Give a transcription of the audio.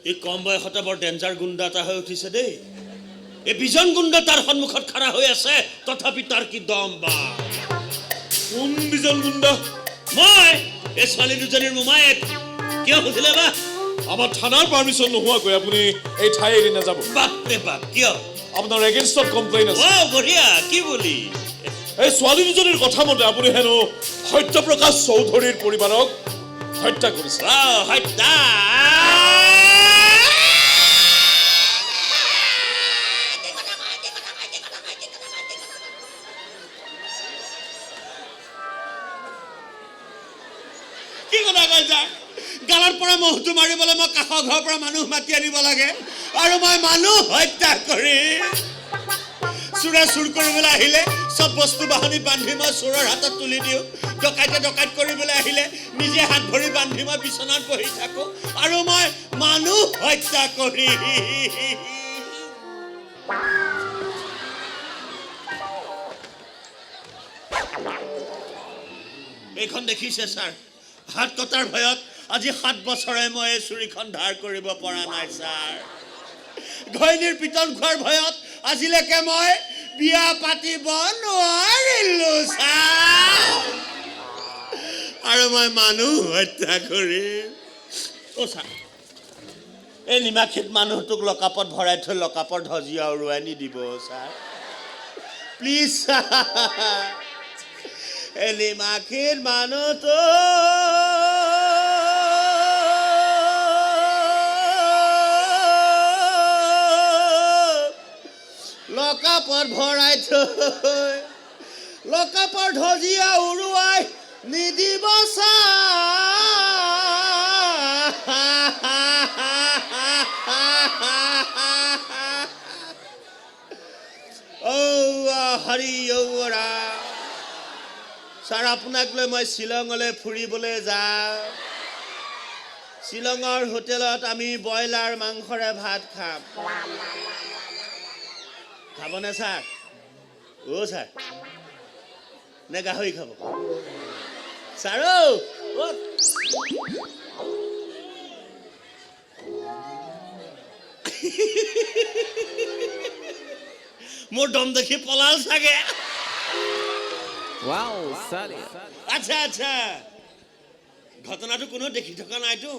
এই কম বয়সতে বৰ ডেঞ্জাৰ গুণ্ডা এটা হৈ উঠিছে দেই এই বিজন গুণ্ডা তাৰ সন্মুখত খাৰা হৈ আছে তথাপি তাৰ কি দম বা কোন বিজন গুণ্ডা মই এই ছোৱালী দুজনীৰ মোমায়েক কিয় সুধিলে বা আমাৰ থানাৰ পাৰমিশ্যন নোহোৱাকৈ আপুনি এই ঠাই এৰি নাযাব বাপৰে বাপ কিয় আপোনাৰ এগেইনষ্টত কমপ্লেইন আছে বঢ়িয়া কি বুলি এই ছোৱালী দুজনীৰ কথা মতে আপুনি হেনো সত্যপ্ৰকাশ চৌধুৰীৰ পৰিবাৰক হত্যা কৰিছে হত্যা কি কথা কৈছা গালৰ পৰা মহটো মাৰিবলৈ মই কাষৰ ঘৰৰ পৰা মানুহ মাতি আনিব লাগে আৰু মই মানুহ হত্যা কৰি চোৰে চুৰ কৰিবলৈ আহিলে সব বস্তু বাহানি বান্ধি মই চোৰৰ হাতত তুলি দিওঁ ডকাইতে ডকাইত কৰিবলৈ আহিলে নিজে হাত ভৰি বান্ধি মই বিচনাত বহি থাকোঁ আৰু মই মানুহ হত্যা কৰি এইখন দেখিছে ছাৰ হাত কটাৰ ভয়ত আজি 7 বছৰে মই এই চুৰিখন ধাৰ কৰিব পৰা নাই ছাৰ ঘৈণীৰ পিতন খোৱাৰ ভয়ত আজিলৈকে মই বিয়া পাতিব নোৱাৰিলো ছাৰ আৰু মই মানুহ হত্যা কৰিম ছাৰ এই নিমাখিত মানুহটোক লকাপত ভৰাই থৈ লকাপৰ ধজিয়া উৰুৱাই নিদিব ছাৰ প্লিজ ছাৰ এই নিমাখিত মানুহটো লকাপত ভৰাই থৈ লকাপৰ ধজিয়া উৰুৱাই নিদিব হৰি ছাৰ আপোনাক লৈ মই শ্বিলঙলৈ ফুৰিবলৈ যাওঁ শ্বিলঙৰ হোটেলত আমি ব্ৰইলাৰ মাংসৰে ভাত খাম খাবনে ছাৰ ছাৰ নে গাহৰি খাব ছাৰ মোৰ দম দেখি পলাল চাগে আচ্ছা আচ্ছা ঘটনাটো কোনো দেখি থকা নাইতো